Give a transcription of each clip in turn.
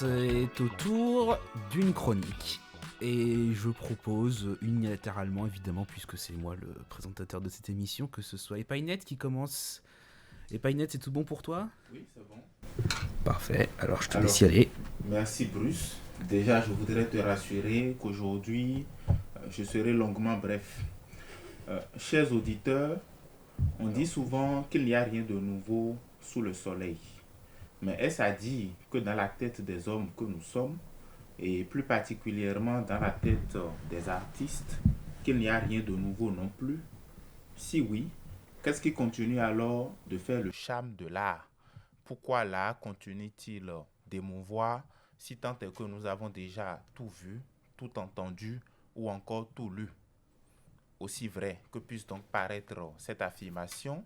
c'est au tour d'une chronique. Et je propose unilatéralement, évidemment, puisque c'est moi le présentateur de cette émission, que ce soit Epainet qui commence. Epainet, c'est tout bon pour toi ? Oui, c'est bon. Parfait, alors je te laisse Alors, y aller. merci Bruce. Déjà, je voudrais te rassurer qu'aujourd'hui, je serai longuement bref. Chers auditeurs, on dit souvent qu'il n'y a rien de nouveau sous le soleil. Mais est-ce à dire que dans la tête des hommes que nous sommes, et plus particulièrement dans la tête des artistes, qu'il n'y a rien de nouveau non plus? Si oui, qu'est-ce qui continue alors de faire le charme de l'art? Pourquoi l'art continue-t-il d'émouvoir si tant est que nous avons déjà tout vu, tout entendu ou encore tout lu? Aussi vrai que puisse donc paraître cette affirmation,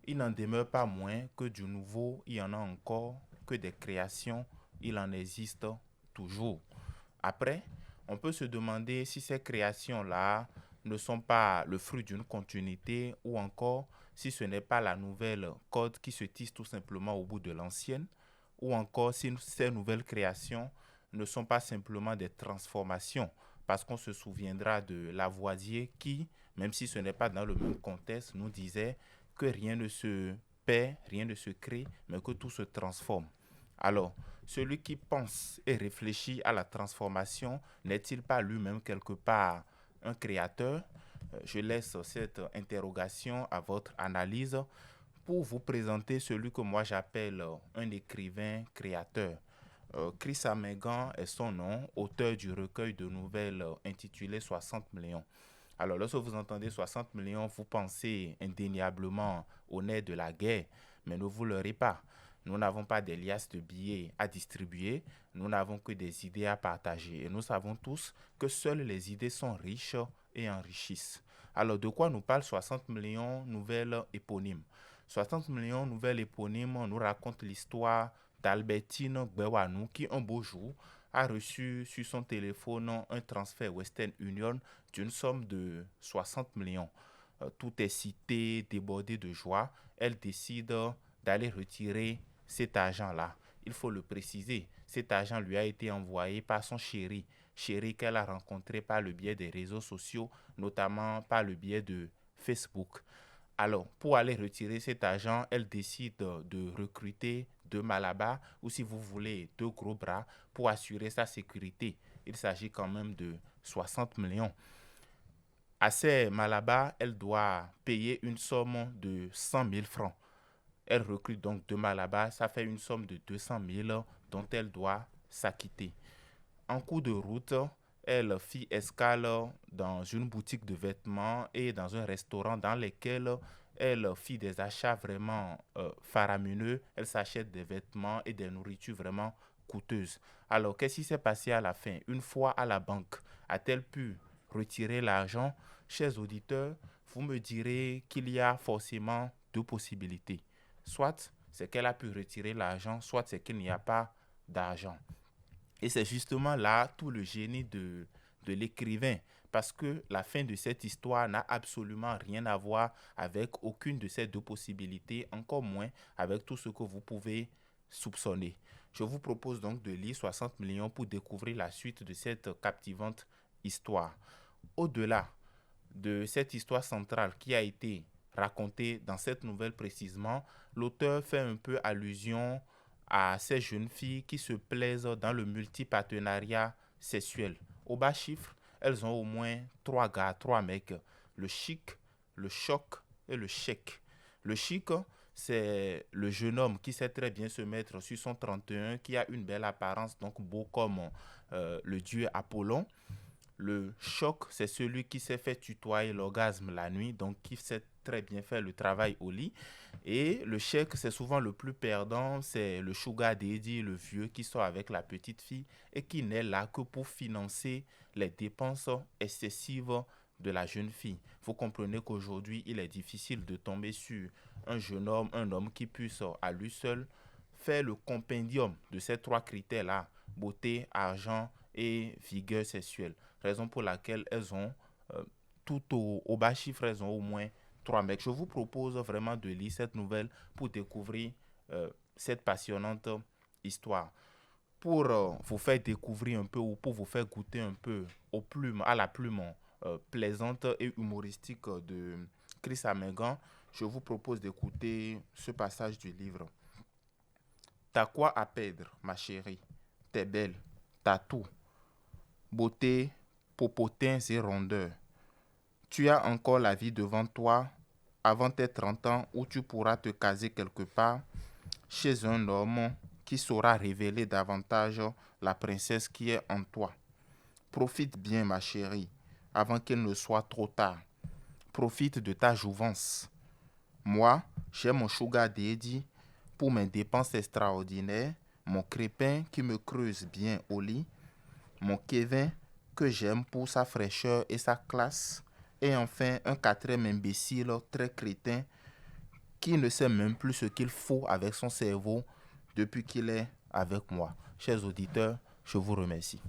il n'en demeure pas moins que du nouveau, il y en a encore, que des créations, il en existe toujours. Après, on peut se demander si ces créations-là ne sont pas le fruit d'une continuité ou encore si ce n'est pas la nouvelle corde qui se tisse tout simplement au bout de l'ancienne ou encore si ces nouvelles créations ne sont pas simplement des transformations parce qu'on se souviendra de Lavoisier qui, même si ce n'est pas dans le même contexte, nous disait que rien ne se perd, rien ne se crée, mais que tout se transforme. Alors, celui qui pense et réfléchit à la transformation n'est-il pas lui-même quelque part un créateur? Je laisse cette interrogation à votre analyse pour vous présenter celui que moi j'appelle un écrivain créateur. Chris Amegan est son nom, auteur du recueil de nouvelles intitulé 60 millions. Alors, lorsque vous entendez 60 millions, vous pensez indéniablement au nez de la guerre, mais ne vous leurrez pas. Nous n'avons pas des liasses de billets à distribuer, nous n'avons que des idées à partager. Et nous savons tous que seules les idées sont riches et enrichissent. Alors, de quoi nous parle 60 millions nouvelles éponymes? 60 millions nouvelles éponymes nous racontent l'histoire d'Albertine Gbewanou qui, un beau jour, a reçu sur son téléphone un transfert Western Union d'une somme de 60 millions. Tout est cité, débordé de joie. Elle décide d'aller retirer cet argent-là. Il faut le préciser, cet argent lui a été envoyé par son chéri qu'elle a rencontré par le biais des réseaux sociaux, notamment par le biais de Facebook. Alors, pour aller retirer cet argent, elle décide de recruter deux malabars ou, si vous voulez, deux gros bras pour assurer sa sécurité. Il s'agit quand même de 60 millions. À ces malabars, elle doit payer une somme de 100 000 francs. Elle recrute donc deux malabars, ça fait une somme de 200 000 dont elle doit s'acquitter. En cours de route, elle fit escale dans une boutique de vêtements et dans un restaurant dans lesquels elle fit des achats vraiment faramineux. Elle s'achète des vêtements et des nourritures vraiment coûteuses. Alors, qu'est-ce qui s'est passé à la fin? Une fois à la banque, a-t-elle pu retirer l'argent? Chers auditeurs, vous me direz qu'il y a forcément deux possibilités. Soit c'est qu'elle a pu retirer l'argent, soit c'est qu'il n'y a pas d'argent. Et c'est justement là tout le génie de l'écrivain, parce que la fin de cette histoire n'a absolument rien à voir avec aucune de ces deux possibilités, encore moins avec tout ce que vous pouvez soupçonner. Je vous propose donc de lire 60 millions pour découvrir la suite de cette captivante histoire. Au-delà de cette histoire centrale qui a été racontée dans cette nouvelle précisément, l'auteur fait un peu allusion à ces jeunes filles qui se plaisent dans le multipartenariat sexuel. Au bas chiffre, elles ont au moins trois gars, trois mecs, le chic, le choc et le chèque. Le chic, c'est le jeune homme qui sait très bien se mettre sur son 31, qui a une belle apparence, donc beau comme le dieu Apollon. Le choc, c'est celui qui s'est fait tutoyer l'orgasme la nuit, donc qui sait très bien faire le travail au lit. Et le chèque, c'est souvent le plus perdant, c'est le sugar daddy, le vieux qui sort avec la petite fille et qui n'est là que pour financer les dépenses excessives de la jeune fille. Vous comprenez qu'aujourd'hui, il est difficile de tomber sur un homme qui puisse à lui seul faire le compendium de ces trois critères-là: beauté, argent et vigueur sexuelle. Raison pour laquelle elles ont, tout au bas chiffre, elles ont au moins trois mecs. Je vous propose vraiment de lire cette nouvelle pour découvrir cette passionnante histoire. pour vous faire découvrir un peu ou pour vous faire goûter un peu à la plume plaisante et humoristique de Chris Amegan, je vous propose d'écouter ce passage du livre. T'as quoi à perdre, ma chérie? T'es belle, t'as tout. Beauté, popotins et rondeur. Tu as encore la vie devant toi avant tes 30 ans où tu pourras te caser quelque part chez un homme qui saura révéler davantage la princesse qui est en toi. Profite bien, ma chérie, avant qu'il ne soit trop tard. Profite de ta jouvence. Moi, j'ai mon sugar daddy pour mes dépenses extraordinaires, mon crépin qui me creuse bien au lit, mon Kevin que j'aime pour sa fraîcheur et sa classe, et enfin un quatrième imbécile très crétin qui ne sait même plus ce qu'il faut avec son cerveau depuis qu'il est avec moi. Chers auditeurs, je vous remercie.